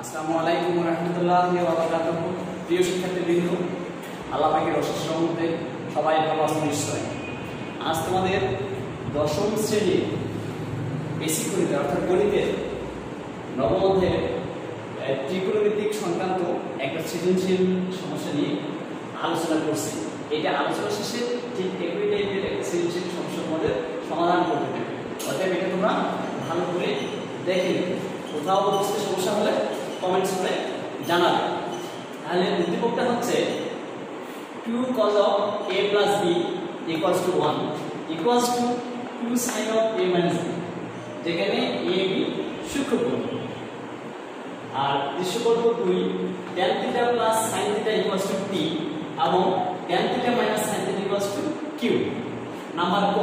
আসসালামু আলাইকুম ওয়া রাহমাতুল্লাহি ওয়া বারাকাতুহু। প্রিয় শিক্ষার্থীবৃন্দ, আল্লাহ পাকের অশেষ রহমতে সবাই ভালো আছেন নিশ্চয়। আজ তোমাদের দশম শ্রেণীর বেসিক গণিত অর্থাৎ গণিতের নবম অধ্যায়ের ত্রিকোণমিতিক সংক্রান্ত একটা সৃজনশীল সমস্যা নিয়ে আলোচনা করছি। এটা আলোচনা শেষে ঠিক একই টাইপের একটা সৃজনশীল সমস্যা তোমাদের সমাধান করতে হবে। অতএব এটা তোমরা ভালো করে দেখে নিবে। কোথাও বুঝতে সমস্যা হলে কমেন্টস করে জানাবে। তাহলে উদ্দীপকটা হচ্ছে 2 cos of a plus b equals to 1 equals to 2 sin of a minus b, যেখানে a b সূক্ষ্মকোণ আর দৃশ্যকোণ 2 tan theta plus sin theta equals to t এবং tan theta minus sin theta equals to q। Number ক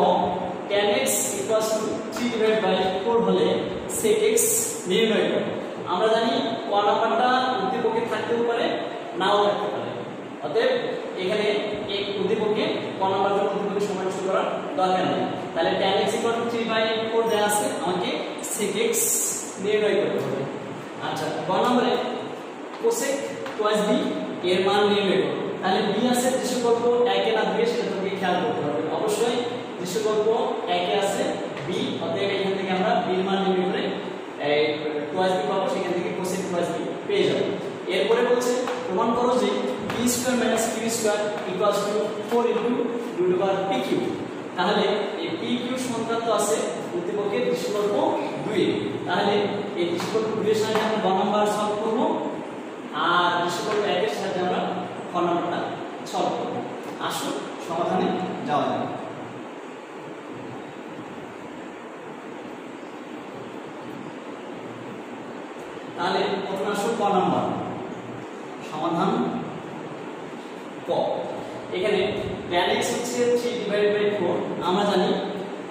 tan x equals to 3 divided by 4 হলে sec x নির্ণয় করো। আমরা জানি ক নাম্বারটা উদ্দীপকে থাকতেও পারে নাও থাকতে পারে। অতএব এখানে এই উদ্দীপকে ক নাম্বারটা উদ্দীপকে সমাধান করার দরকার নেই। তাহলে tan x 3/4 দেয়া আছে, আমাকে sec x নির্ণয় করতে হবে। আচ্ছা, ক নম্বরে cosec twice b এর মান নির্ণয় করো। তাহলে b আছে দৃশ্যকল্প 1 এ না 2 এ সেটা তোমাকে খেয়াল করতে হবে। অবশ্যই দৃশ্যকল্প 1 এ আছে b, অতএব এখান থেকে আমরা b এর মান নির্ণয় করে এই twice b পাবো, সেখান থেকে cosec twice b পেয়ে যাব। এরপরে বলছে প্রমাণ করো যে b square minus q square equals to 4 into √pq। তাহলে এই pq সংক্রান্ত আছে উদ্দীপকের দৃশ্যকল্প 2 এ। তাহলে এই দৃশ্যকল্প 2 এর সাথে আমরা 1 নাম্বার সলভ করব আর দৃশ্যকল্প 1 এর সাথে আমরা ক নাম্বারটা সলভ করব। আসুন সমাধানে যাওয়া যাক। তাহলে প্রথমে আসুন ক নাম্বার সমাধান ক। এখানে tan x হচ্ছে 3/4। আমরা জানি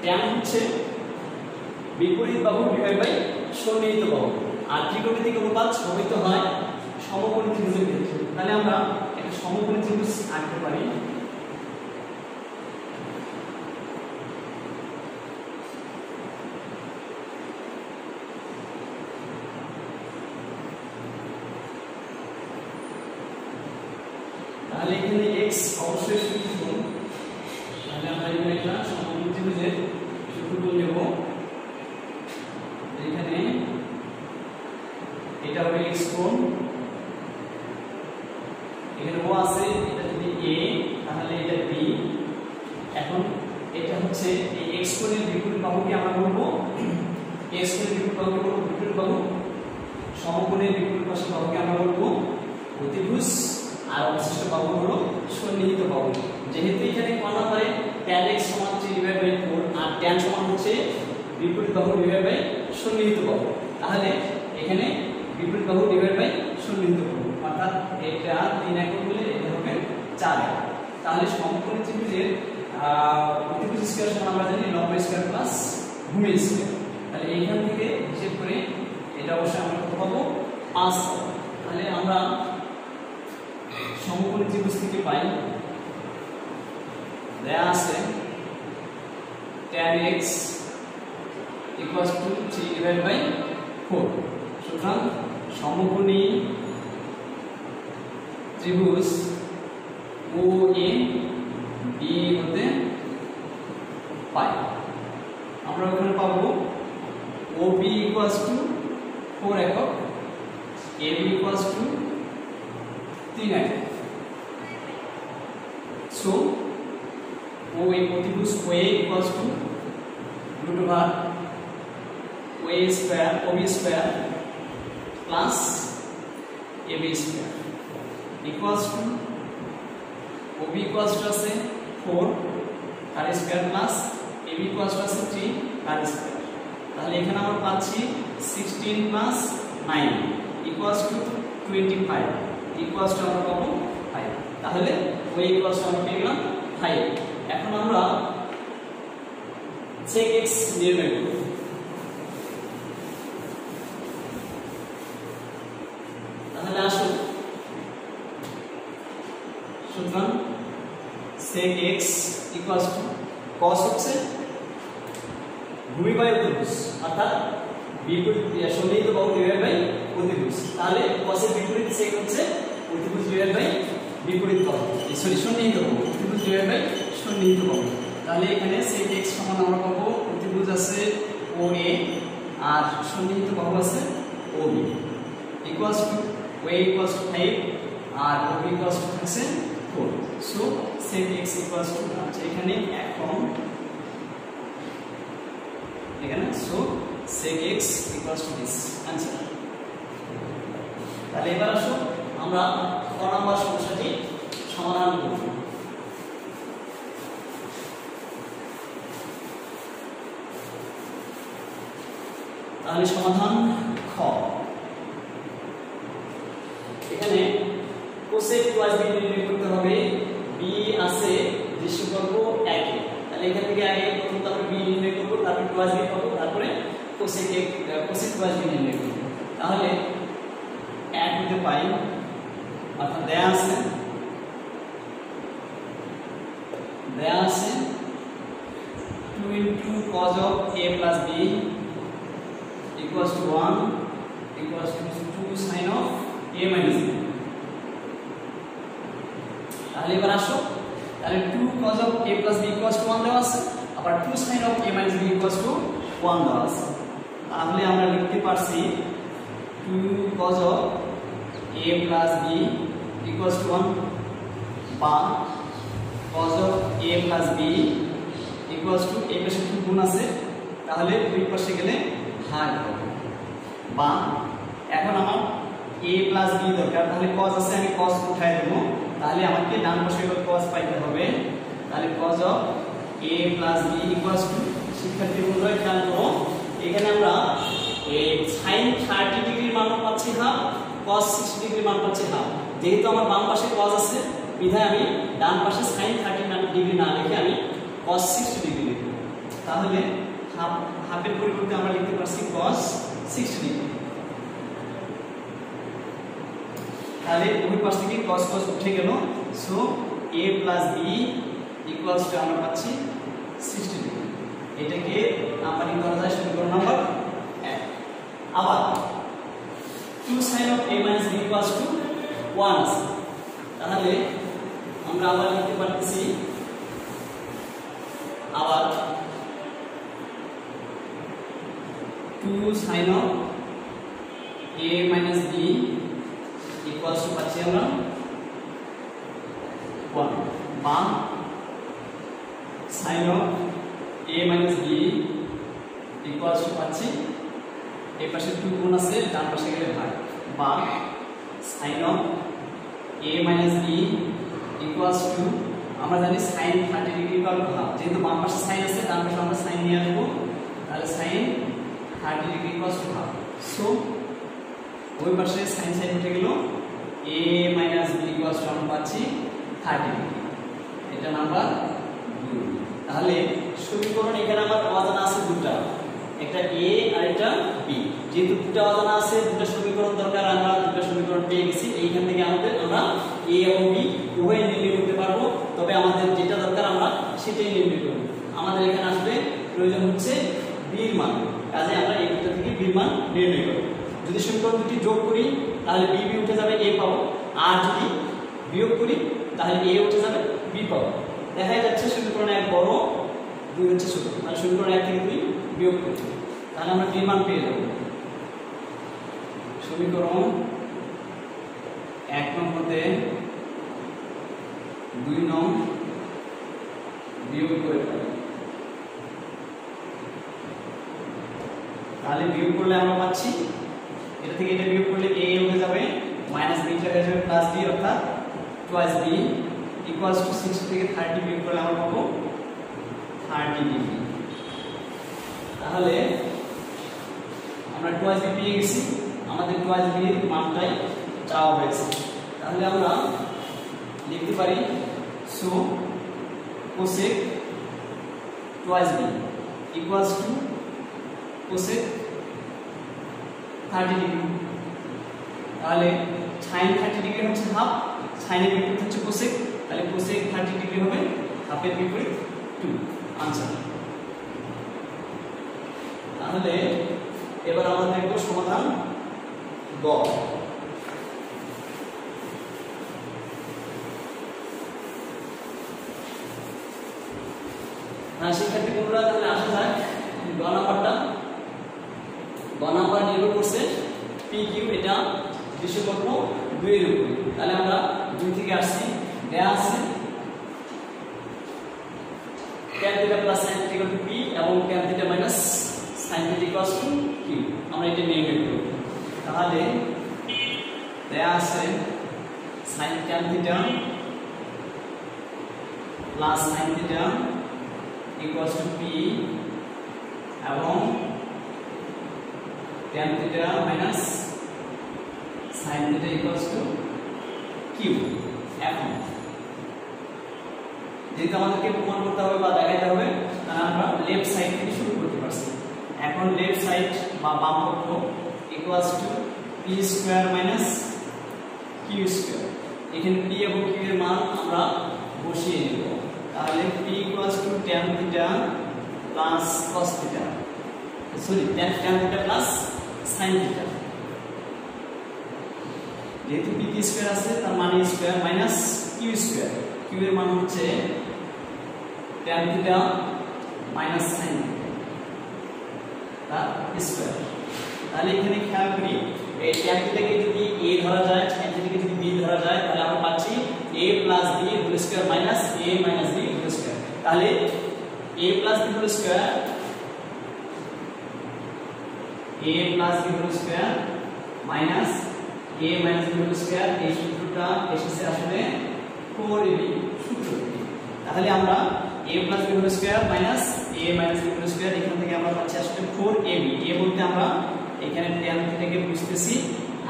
tan হচ্ছে বিপরীত বাহু ডিভাইড বাই সন্নিহিত বাহু, আর ত্রিকোণমিতিক অনুপাত সমমিত হয় সমকোণী ত্রিভুজের ক্ষেত্রে। তাহলে আমরা একটা সমকোণী ত্রিভুজ আঁকতে পারি। তাহলে এখানে x অবশ্যই সূক্ষ্মকোণ, তাহলে আমরা এখানে একটা সমকোণী ত্রিভুজের সূক্ষ্মকোণ নেব। এখানে এটা হবে x কোণ, এখানে ও আছে, এটা যদি a তাহলে এটা b। এখন এটা হচ্ছে এই x কোণের বিপরীত বাহুকে আমরা বলবো x কোণের বিপরীত বাহুকে বলবো বিপরীত বাহু, সমকোণের বিপরীত পাশের বাহুকে আমরা বলবো অতিভুজ, আর অবশিষ্ট বাহু হলো সন্নিহিত বাহু। যেহেতু এখানে ক নম্বরে tan x সমান 3/4 আর tan সমান হচ্ছে বিপরীত বাহু ডিভাইড বাই সন্নিহিত বাহু, তাহলে এখানে বিপরীত বাহু ডিভাইড বাই সন্নিহিত বাহু, অর্থাৎ এটা 3 একক হলে এটা হবে 4 একক। তাহলে সমকোণী ত্রিভুজের অতিভুজ স্কয়ার সমান আমরা জানি লম্ব স্কয়ার প্লাস ভূমি স্কয়ার। তাহলে এইখান থেকে হিসাব করে এটা অবশ্যই আমরা কত পাবো? 5 পাবো। তাহলে আমরা সমকোণী ত্রিভুজ থেকে পাই দেয়া আছে tan x equals to 3/4। সুতরাং সমকোণী ত্রিভুজ OA B হতে পাই। আমরা ওখানে পাবো OB equals to 4 একক, AB equals to 3 একক। So OA অতিভুজ OA equals to √OA square OB square plus AB square equals to OB equals to আছে 4 তার square plus AB equals to আছে 3 তার স্কয়ার। তাহলে এখানে আমরা পাচ্ছি 16 plus 9 equals to 25 equals to আমরা পাবো 5। তাহলে OA equals to আমরা পেয়ে গেলাম 5। এখন আমরা sec x নির্ণয় করব। তাহলে আসুন, সুতরাং sec x equals to cos হচ্ছে ভূমি বাই অতিভুজ, অর্থাৎ বিপরীত সন্নিহিত বাহু ডিভাইড বাই অতিভুজ। তাহলে cos-এর বিপরীত sec হচ্ছে অতিভুজ ডিভাইড বাই বিপরীত বাহু, সরি সন্নিহিত বাহু, অতিভুজ ডিভাইড বাই সন্নিহিত বাহু। তাহলে এখানে sec x সমান আমরা পাবো অতিভুজ আছে OA আর সন্নিহিত বাহু আছে OB equals to OA equals to 5 আর OB ইকুয়ালস টু থাকছে 4। So sec x equals to আচ্ছা এখানে এখন এখানে so sec x equals to this answer. তাহলে এবার আসো আমরা ক নাম্বার সমস্যাটি সমাধান করব। তাহলে সমাধান খ। এখানে cosec + b নির্ণয় করতে হবে। b আছে দৃশ্যকল্প 1 তাহলে এখান থেকে আগে প্রথম তারপরে b নির্ণয় করব, তারপরে + b পাবো, তারপরে cosec + b নির্ণয় করব। তাহলে 1 হতে পাই অর্থাৎ দেয়া আছে 2 cos of a plus b equals to 1 equals to 2 sin of a minus b। তাহলে এবার আসো তাহলে 2 cos of a plus b equals to 1 দেওয়া আছে, আবার 2 sin of a minus b equals to 1 দেওয়া আছে। তাহলে আমরা লিখতে পারছি 2 cos of a plus b equals to 1 বা cos of a plus b equals to a পাশে 2 গুণ আছে তাহলে দুই পাশে গেলে ভাগ হবে, বা এখন আমার a plus b দরকার তাহলে cos আছে আমি cos উঠায় দেব, তাহলে আমাকে ডান পাশে cos পাইতে হবে। তাহলে cos of a plus b equals to শিক্ষার্থী বন্ধুরা খেয়াল করো এখানে আমরা sin 30 ডিগ্রির মান পাচ্ছি হাফ, cos 60 ডিগ্রির মান পাচ্ছি হাফ। যেহেতু আমার বাম পাশে cos আছে বিধায় আমি ডান পাশে sin 30 ডিগ্রি না লিখে আমি cos 60 ডিগ্রি লিখব। তাহলে হাফের পরিবর্তে আমরা লিখতে পারছি cos 60 ডিগ্রি। তাহলে ওই পাশ থেকে cos cos উঠে গেল, so a plus b equals to আমরা পাচ্ছি 60 ডিগ্রি। এটাকে আমরা কি করা যায় সমীকরণ নাম্বার 1। আবার 2 sin of a minus b equals to 1 আছে, তাহলে আমরা আবার লিখতে পারতেছি আবার 2 sin of a minus b equals to পাচ্ছি আমরা 1 বা sin of a minus b equals to পাচ্ছি এই পাশে 2 গুণ আছে ডান পাশে গেলে ভাগ, বা sin of a minus b equals to আমরা জানি sin 30 degree equal to half, যেহেতু বাম পাশে sin আছে ডান পাশে আমরা sin নিয়ে আসব, তাহলে sin 30 degree equal to half. So ওই পাশে sin sin উঠে গেল, a minus b equals to আমরা পাচ্ছি 30 ডিগ্রি। এটা নাম্বার 2। তাহলে সমীকরণ এখানে আমার অজানা আছে দুটো, একটা a আর একটা b। যেহেতু দুটো অজানা আছে দুটো সমীকরণ দরকার, আমরা দুটো সমীকরণ পেয়ে গেছি। এইখান থেকে আমরা a এবং b উভয় নির্ণয় করতে পারবো, তবে আমাদের যেটা দরকার আমরা সেটাই নির্ণয় করব। আমাদের এখানে আসলে প্রয়োজন হচ্ছে b এর মান, কাজে আমরা এই দুটো থেকে b এর মান নির্ণয় করব। যদি সমীকরণ দুটি যোগ করি তাহলে b উঠে যাবে a পাবো, আর যদি বিয়োগ করি তাহলে a উঠে যাবে b পাবো। দেখা যাচ্ছে সমীকরণ 1 বড় 2 হচ্ছে ছোট, মানে সমীকরণ 1 থেকে 2 বিয়োগ করি তাহলে আমরা b এর মান পেয়ে যাব। সমীকরণ 1 নং হতে 2 নং বিয়োগ করে পাবো, তাহলে বিয়োগ করলে আমরা পাচ্ছি এটা থেকে এটা বিয়োগ করলে a হয়ে যাবে মাইনাস b হয়ে যাবে প্লাস b অর্থাৎ টুয়াইস b ইকুয়ালস টু 60 থেকে 30 বিয়োগ করলে আমরা পাবো 30 ডিগ্রি। তাহলে আমরা টুয়াইস b পেয়ে গেছি, আমাদের টুয়াইস b এর মানটাই চাওয়া হয়েছে। তাহলে আমরা লিখতে পারি so cosec twice b equals to cosec 30 degree. তাহলে sin 30 ডিগ্রি হচ্ছে হাফ, sin এর বিপরীত হচ্ছে cosec, তাহলে cosec 30 ডিগ্রি হবে হাফের বিপরীত 2 आंसर। তাহলে এবার আমরা দেখব সমাধান গ। শিক্ষার্থী বন্ধুরা তাহলে আসা যাক গ নাম্বারটা। গ নাম্বার নির্ভর করছে পি কিউ, এটা বিষয়বদ্ধ 2 এর উপর। তাহলে আমরা 2 থেকে আসছি, দেয়া আছে tan θ plus sin θ equal to p এবং tan θ minus sin θ equal to q। আমরা এটা নিয়ে বের করব। তাহলে দেয়া আছে sin tan θ plus sin θ equal to p এবং tan θ minus sin θ equal to q। এখন যেহেতু আমাদেরকে প্রমাণ করতে হবে বা দেখাতে হবে, তাহলে আমরা লেফট সাইড থেকে শুরু করতে পারছি। এখন লেফট সাইড বা বাম পক্ষ equals to p square minus q square. এখানে p এবং q এর মান আমরা বসিয়ে নেব। তাহলে p equals to tan θ plus cos θ, sorry tan θ plus sin θ। যেহেতু p স্কয়ার আছে তার মানে square minus q square. q এর মান হচ্ছে tan θ মাইনাস sin তার স্কয়ার। তাহলে এখানে খেয়াল করি এই tan θ কে যদি a ধরা যায়, sin θ কে যদি b ধরা যায়, তাহলে আমরা পাচ্ছি a plus b whole square minus a minus b whole square. তাহলে a plus b whole square, a plus b whole square minus a minus b whole square, এই সূত্রটা এসেছে আসলে 4ab সূত্র থেকে। তাহলে আমরা a plus b whole square minus a minus b whole square, এখান থেকে আমরা পাচ্ছি আসলে 4ab। a বলতে আমরা এখানে tan θ কে বুঝতেছি,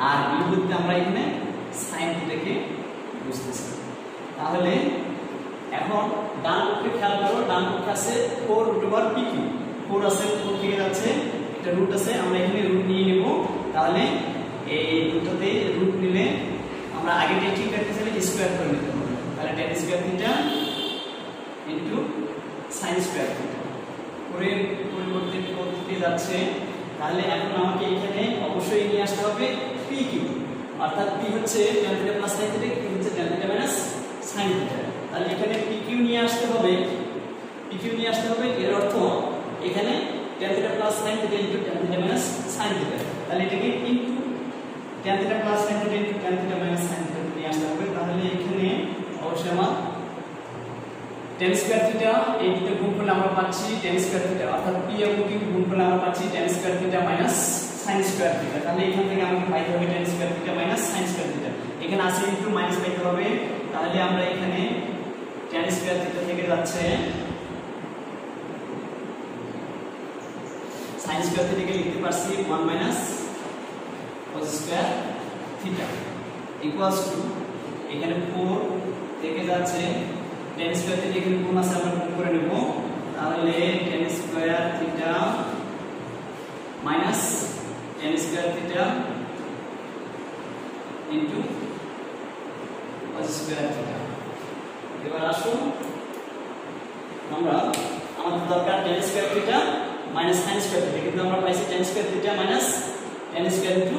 আর b বলতে আমরা এখানে sin θ কে বুঝতেছি। তাহলে এখন ডান পক্ষে খেয়াল করো, ডান পক্ষে আছে 4√pq, 4 আছে, 4 থেকে যাচ্ছে, একটা রুট আছে, আমরা এখানে রুট নিয়ে নেব। তাহলে এই দুটোতে রুট নিলে আমরা আগে ঠিক রাখতে চাইলে স্কয়ার করে নিতে হবে। তাহলে tan square θ into sin square θ, পরের পরিবর্তে পদ্ধতি যাচ্ছে। তাহলে এখন আমাকে এখানে অবশ্যই নিয়ে আসতে হবে pq, অর্থাৎ p হচ্ছে tan θ প্লাস sin θ, q হচ্ছে tan θ মাইনাস sin θ। তাহলে এখানে pq নিয়ে আসতে হবে, pq নিয়ে আসতে হবে, এর অর্থ এখানে tan θ plus sin θ into tan θ minus sin θ। তাহলে এটাকে into tan θ plus sin θ into tan θ minus sin θ নিয়ে আসতে হবে। তাহলে এখানে অবশ্যই আমার tan স্কয়ার θ, এই দুটো গুণ করলে আমরা পাচ্ছি tan স্কয়ার θ, অর্থাৎ p এবং q গুণ করলে আমরা পাচ্ছি tan square θ minus sin square θ। তাহলে এখান থেকে আমাকে পাইতে হবে tan square θ minus sin square θ। এখানে আছে ইনটু মাইনাস পাইতে হবে। তাহলে আমরা এখানে tan স্কয়ার θ থেকে যাচ্ছে sin স্কয়ার θ কে লিখতে পারছি 1 minus cos square θ equals to এখানে 4 থেকে যাচ্ছে tan স্কয়ার θ এখানে গুণ আছে, আমরা গুণ করে নেব। তাহলে tan square θ minus tan square θ into cos square θ। এবার আসুন আমরা আমাদের দরকার tan square θ minus sin square θ, কিন্তু আমরা পাইছি tan square θ minus tan square into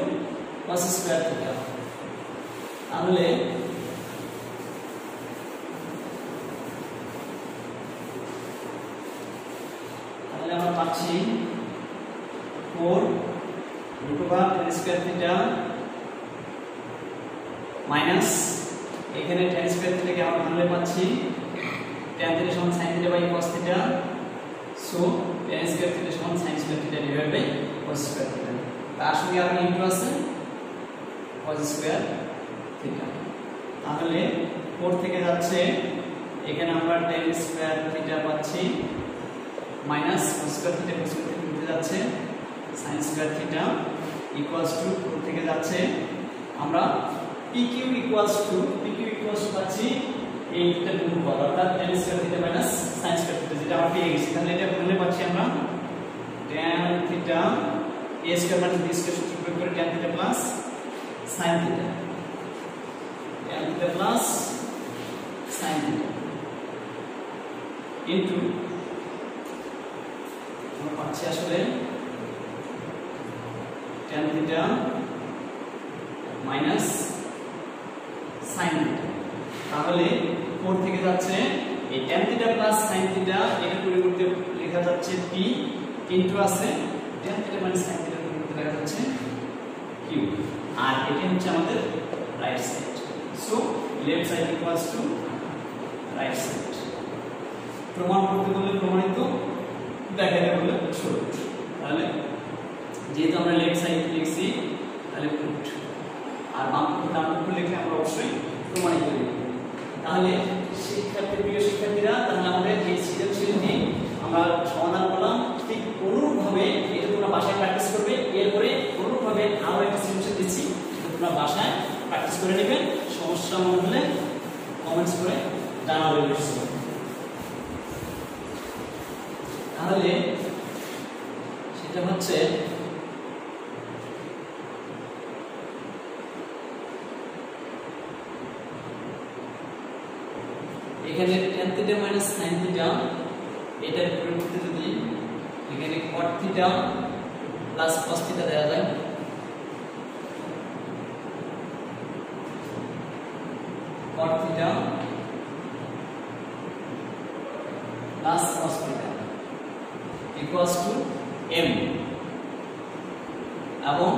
cos square θ। তাহলে আমরা পাচ্ছি 4√tan স্কয়ার θ মাইনাস এখানে tan স্কয়ার θ থেকে আমরা ভাঙলে পাচ্ছি tan θ সমান sin θ by cos θ, so tan square θ সমান sin square θ divide by cos square θ। তার সঙ্গে আবার ইনটু আছে cos স্কয়ার θ। তাহলে 4 থেকে যাচ্ছে, এখানে আমরা tan স্কয়ার θ পাচ্ছি minus cos square θ, cos square θ উঠে যাচ্ছে, sin স্কয়ার θ ইকুয়ালস টু 4 থেকে যাচ্ছে, আমরা pq ইকুয়ালস টু পাচ্ছি এই দুটো গুণফল, অর্থাৎ tan square θ minus sin square θ, যেটা আমরা পেয়ে গেছি। তাহলে এটা ভাঙলে পাচ্ছি আমরা tan θ a square minus b square সূত্র প্রয়োগ করে tan θ plus sin θ, tan θ plus sin θ into আমরা পাচ্ছি আসলে tan theta minus sin theta। তাহলে 4 থেকে যাচ্ছে এই tan theta plus sin theta এর পরিবর্তে লেখা যাচ্ছে p কিন্তু আছে tan theta minus sin theta এর পরিবর্তে লেখা যাচ্ছে q, আর এটা হচ্ছে আমাদের right side. So left side equals to right side. প্রমাণ করতে বললে প্রমাণিত, দেখাতে বললে শর্ট। তাহলে যেহেতু আমরা লেফট সাইড লিখছি তাহলে প্রুফড, আর বাম পক্ষ লিখলে আমরা অবশ্যই প্রমাণিত লিখব। তাহলে প্রিয় শিক্ষার্থীরা, তাহলে আমাদের এই সৃজনশীলটি আমরা সমাধান করলাম। ঠিক অনুরূপভাবে এটা তোমরা বাসায় প্র্যাকটিস করবে। এরপরে অনুরূপভাবে আরও একটা সৃজনশীল দিচ্ছি, তোমরা বাসায় প্র্যাকটিস করে নেবে। সমস্যা মনে হলে কমেন্টস করে জানাবে অবশ্যই। তাহলে সেটা হচ্ছে এখানে tan theta minus sin theta এটার পরিবর্তে যদি এখানে cot theta plus cos theta দেওয়া যায়, cot theta plus cos theta equals to m, এবং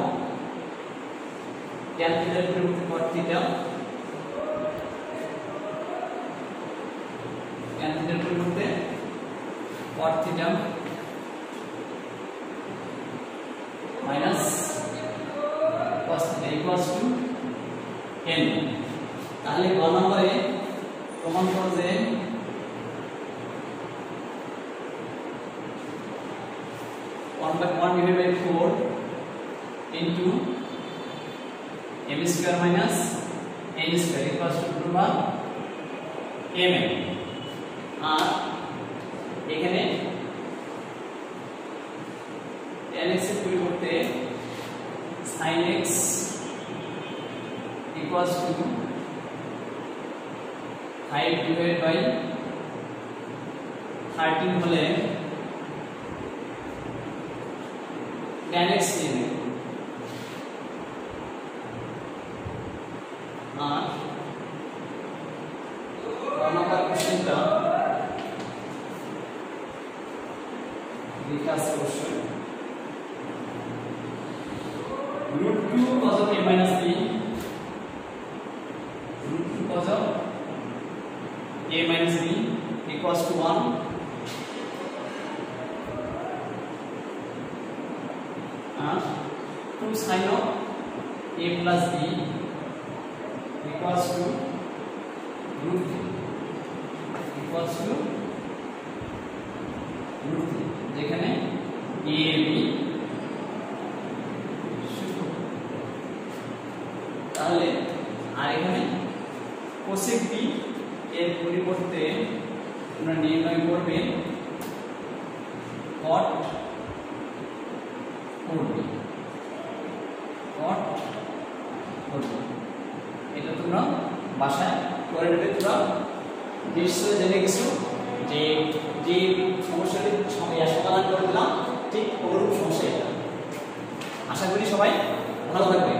tan theta এর পরিবর্তে cot theta, tan theta এর পরিবর্তে cot theta minus cos theta equals to n। তাহলে গ নম্বরে প্রমাণ করো যে one divided by 4 into m square minus n square equals to 2 mm, আর এখানে tan x এর পরিবর্তে sin x equals to 5 divided by 13 হলে tan x নেবে, আর নাম্বার কোশ্চেনটা লিখা আছে অবশ্যই √2 cos of a minus b, √2 cos of a minus b equals to 1, and 2 sin of a plus b equals to √3 equals to √3, যেখানে a b। তাহলে আর এখানে cosec b এর পরিবর্তে তোমরা নির্ণয় করবে cot 4b, cot 4b। এটা তোমরা বাসায় করে নেবে। তোমরা নিশ্চয়ই জেনে গেছো যে যে সমস্যাটি সমাধান করে দিলাম ঠিক অনুরূপ সমস্যা এটা। আশা করি সবাই ভালো থাকবে।